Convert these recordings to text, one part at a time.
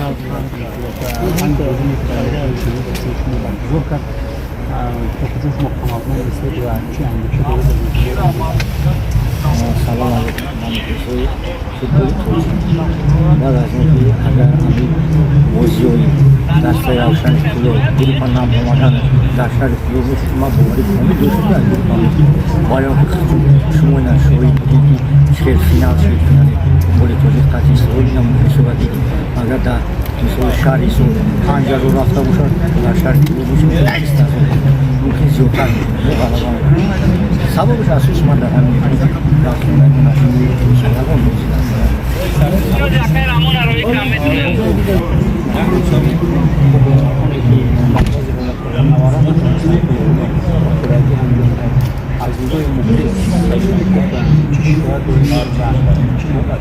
عند أذنك بزور کرد تخصص مقامات استاد و چی عندك سلام علیکم من دوستای فوتبال توضیح بعد از اینکه اگر همین موضوعی دسته روشن کلوب گروپ نام آمدن در شهر کلوب ما باوری کنیم دوستی از گروپ باید شما نشوی بودید که فینال فوتبال توضیح قطعی سوی نمونه شود اگر در مثل شهری سو پنجاه رو رفته باشد در شهر کلوب است ممکن زیادتر سببش اساس من در همین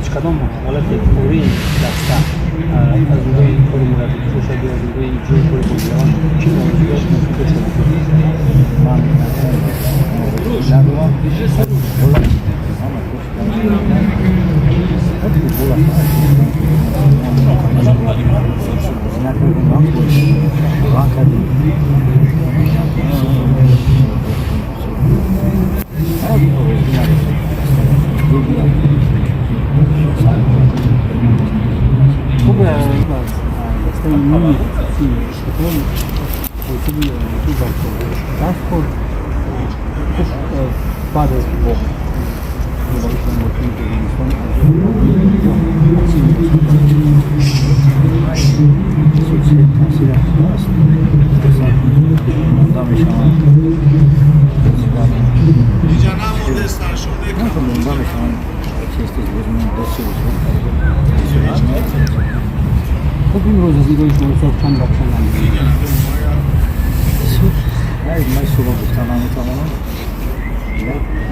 چقدر حالت فوری دسته از روی کاری مربی شده از روی جو کاری بودن چی موضوعات مفید شده من نروام بعد از خب این روز از ایگویش موسیقی چند بخشن من صبح گفتم نمیتونم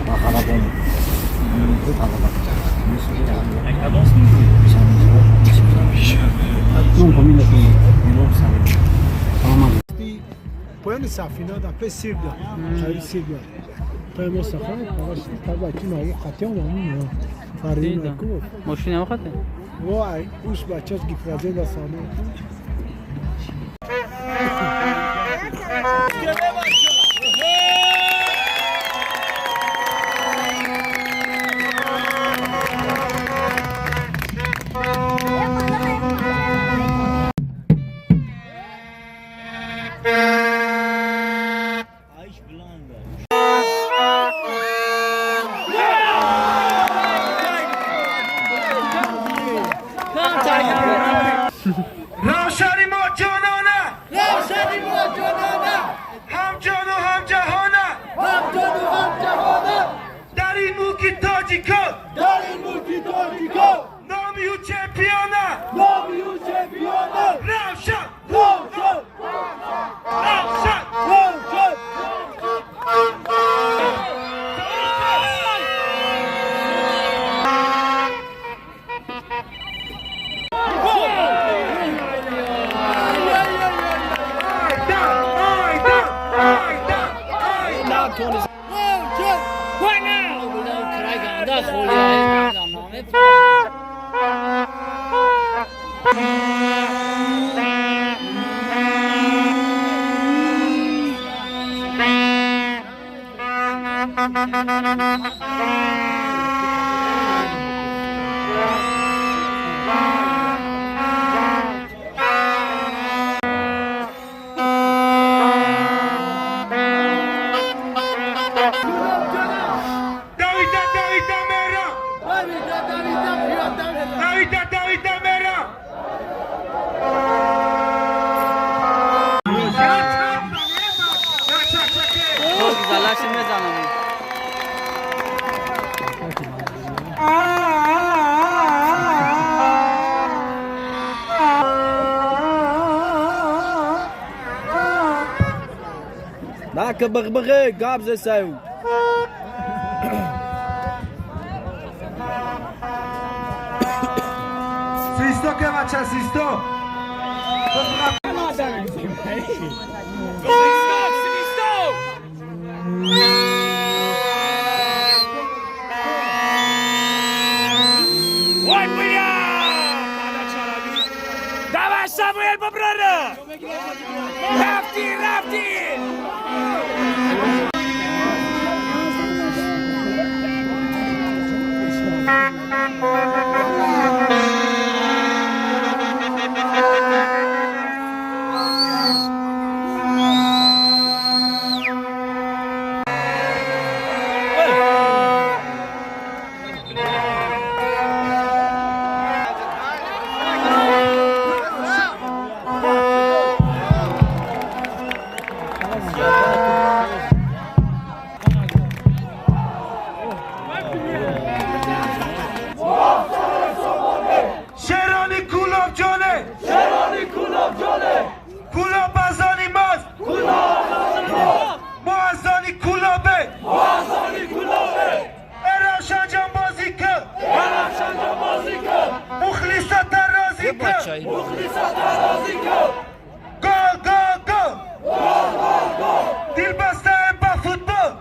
با خرابان دو طلبه non famiglia poi safina da pe Sibia hay Sibia poi mo safa tabii ki ne katıyor mu farin ko ماشین هم خاطر vay uş bachas gifraze da sana روشنی ما جانانه روشنی ما جانانه هم جان و هم جهانه هم جان و هم جهانه در این موکی تاجیکا در این ملکی تاجیکا نامی و چمپیانه نامی و چمپیانه روشن روشن روشن روشن معك بغبغي قابز يساوي سیستو که بچه سیستو وای بیا داداش عربی دعوت ساموئل ببرره رفتی شیرانی کولاب جانه کولاب ازانی ماست ما ازانی کولابه اراشان جان بازی کن مخلصا در رازی کن گل دل بسته با فوتبال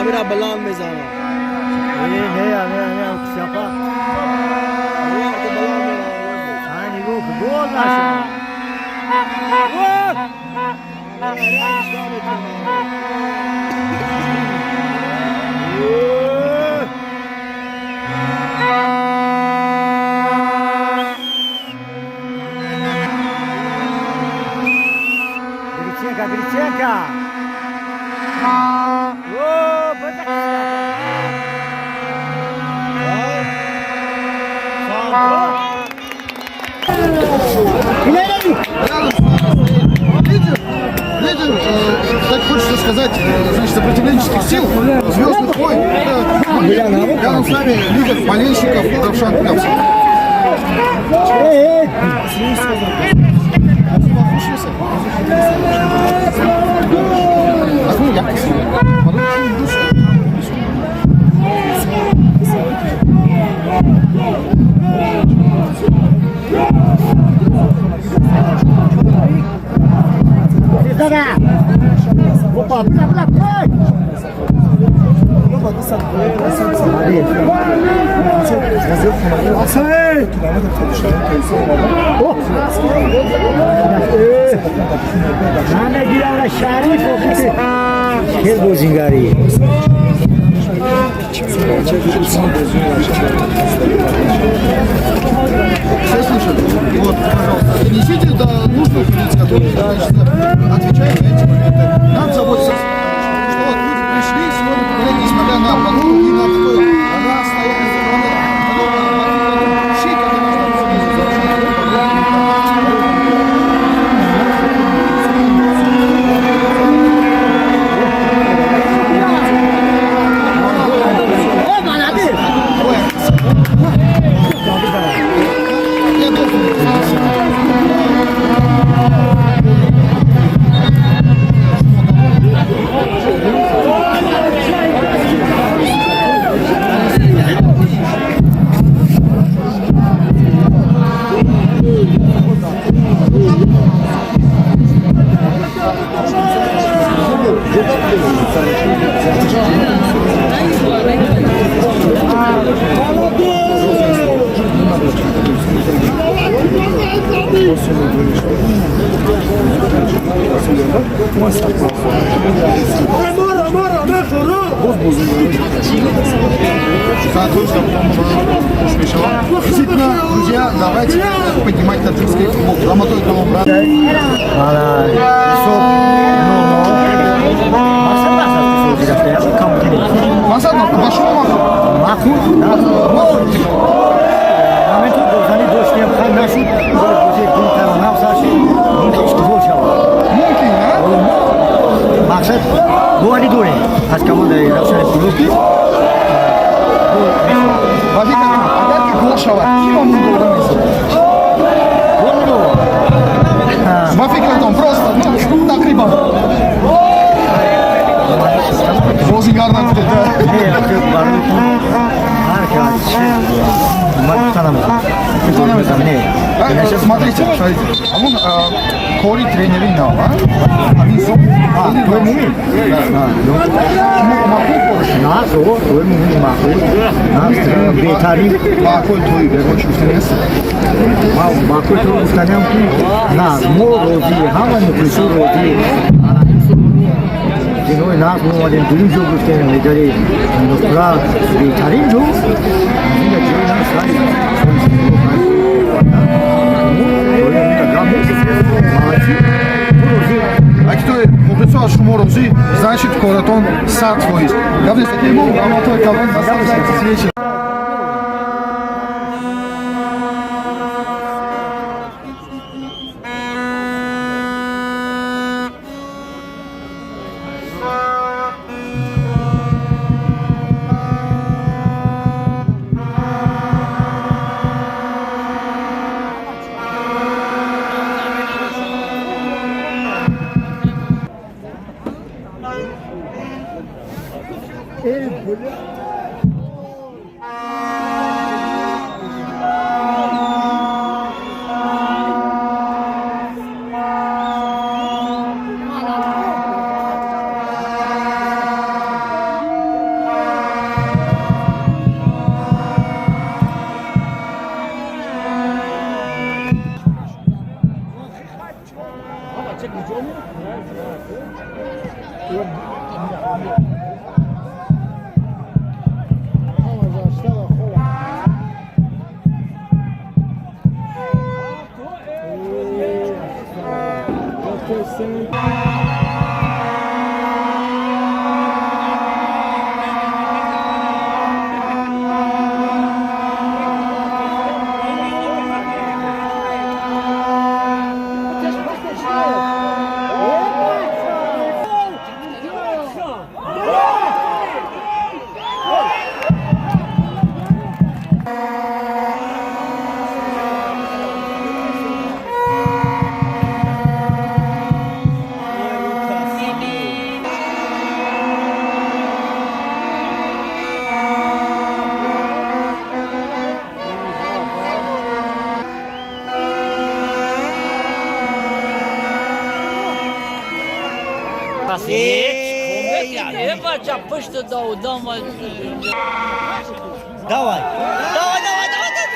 کامرا بلان میزنم گل نشد Гриценко. О, бэдэ. болельщиков Равшан Плевс. Nane giravra Sharif okute. Kes bozingari. Все слышали? Вот, пожалуйста, донесите до нужных лиц, которые отвечают на эти моменты. Нам заботиться, что вот люди пришли сегодня поговорить, несмотря на погоду и на такое расстояние, которое щит, это действительно, друзья, давайте поднимать таджикский футбол. Золотой кого брат. Масад, пошел Маху. Maksud, bu ada dua ni. As kamu dari Ravshan Puluki. Владимир, порядке Голшева. Кем он был Мафикатон, просто, ну, так рыба. Розингардан tuttu. Смотрите, а вон Кори тренеры нава. Они твой мумин? Нас, твой мумин маху. Нас бетари. Маколь твой верочек устранес. Маколь твой устранем. Нас мо рози, хаман мукрису рози. Noi nas nu avem duim jocul ăsta în vedere nostra betarim joc. Vină ce noi sai. А кто написал Шуморози, значит, Коратон сад твой. Говорит, что ему аматор колонн остался свечи. Nie patrz, puść to do domu. Dawaj. Dawaj, dawaj, dawaj, dawaj.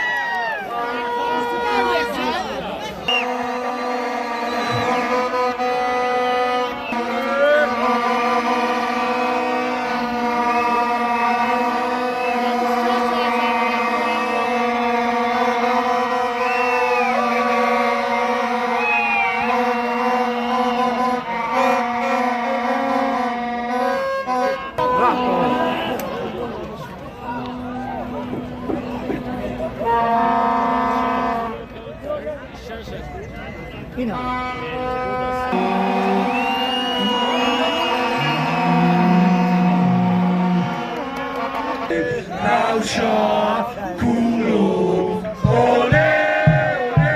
Nausza kulu, ole, ole,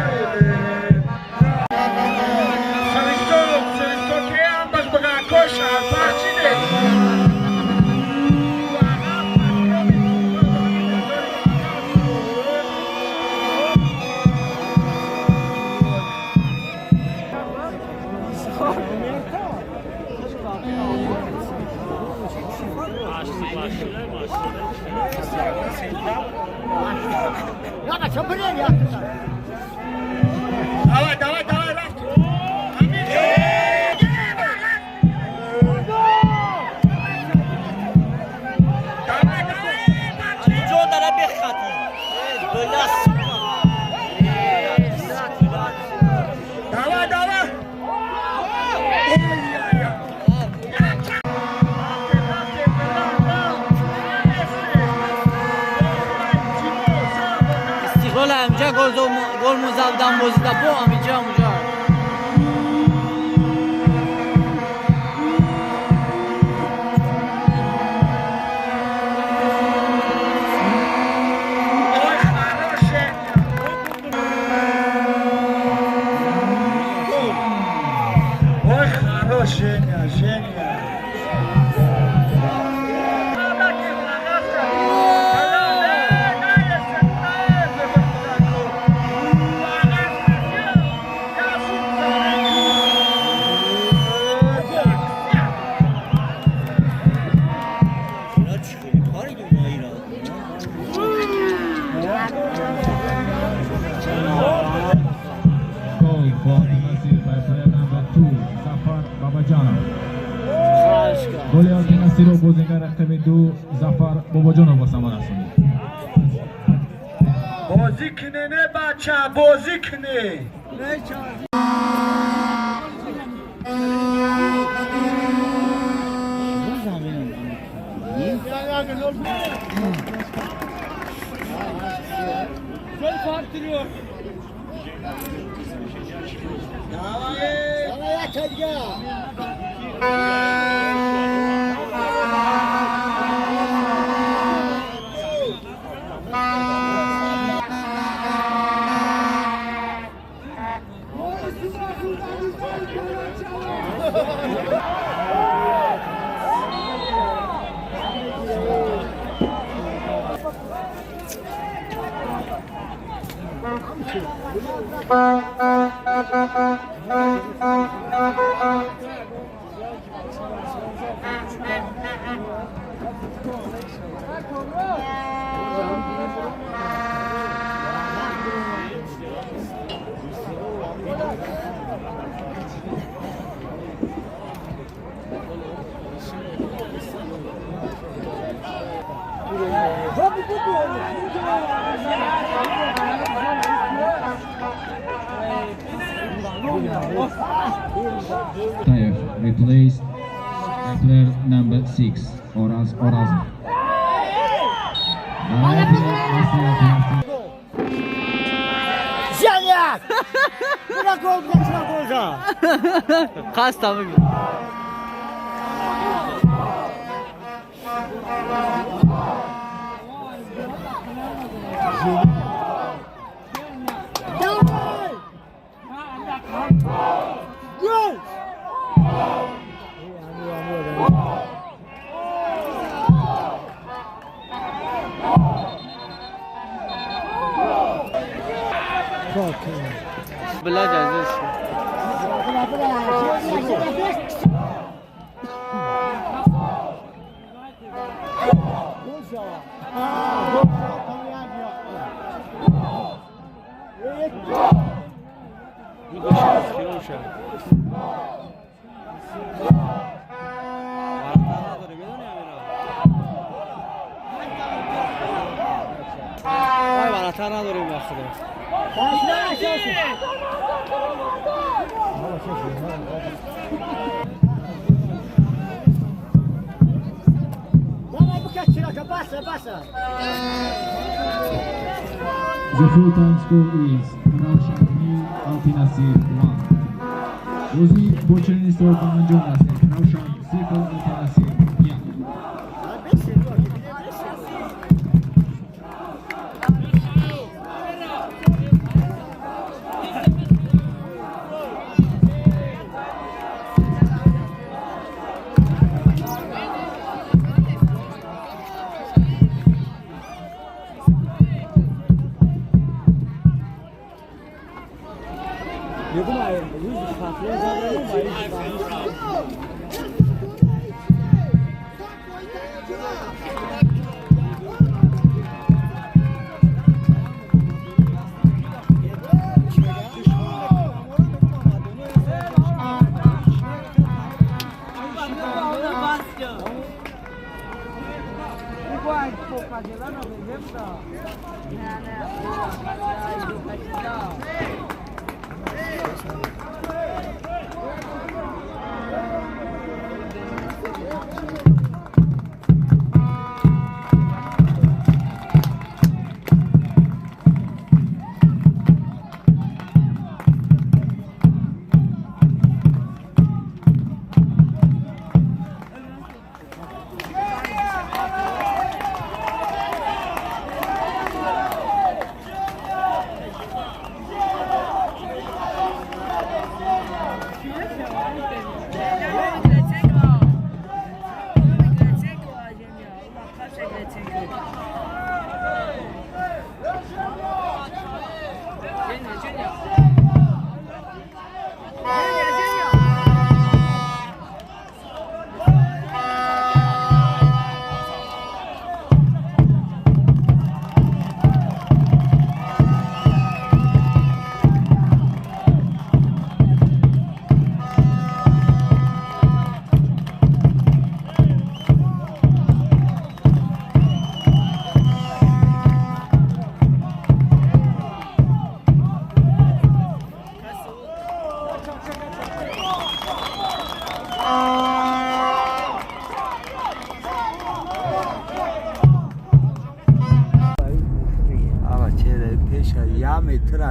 ole, ole. Solistor que ambas bagacosha, partide. Давай, давай, давай, лафт. Jo dara bekhati. Dolas. Давай, давай. استقلال همجا گل مزودن بازیده با همینجا همونجا. Ой, хорош, Женя, Женя. Goal for Nasir by player number 2, Zafar Babajanov. Gol oldi Nasir Bozinga raqibi Zafar Babajanov basama rasmi. بازی کنه نه بچه بازی کنه Tayev replaced by player number 6, Oraz. Zianiak! Na gol, na górze! Kasta wygrał. Belajar, وای بالاتر نداریم یا خدا. The full-time score is Ravshan Altinasir 1. O'zi Bocherining stro'dan anjom hasti. Ravshan 0 Altinasir 1.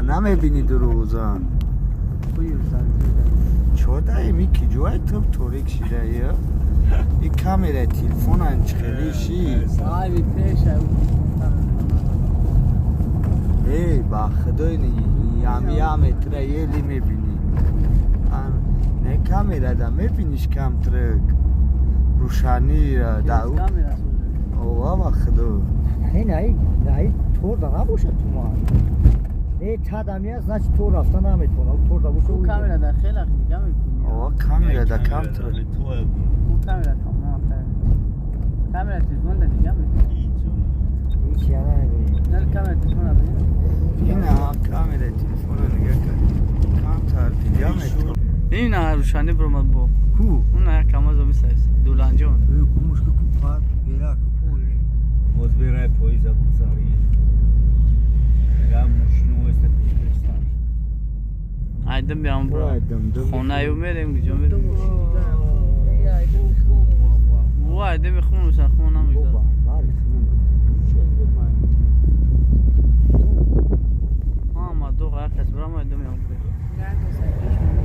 نمیبینی دروغزان چوده میکی جوای توب توریک شده یا این کامره تلفون انچخلی شی صاحبی پیشه ای با خدای یامی تره یه لی میبینی نه کامره دا میبینیش کم ترک روشانی را داو اوه با خدا نه طور دا نباشه تو ما تادمی است значит تو رفتن نمیتونه طور دا باشه او کامera در خیلی دیگه میبینی اوه کامره دا کم ترک او کامera تمام کامera تلفن در دیگه میبینی هیچ یا نمیبینی نه کامera تلفن نبینی این کامره تلفن نگه کن کم تر دیگه میتونه این نه روشانی برمد با کو اون نه کامازو میسایست دولانجان کموش که کوپار بیرا کپولی باز بیرای پاییزا بگذاری یا ماشینو است پیشتر ایدم بیام برو خونه ایو میریم کجا میریم و ایدم خونه سر خونه نمیگذارم ما دو غیر کس برام ایدم بیام بریم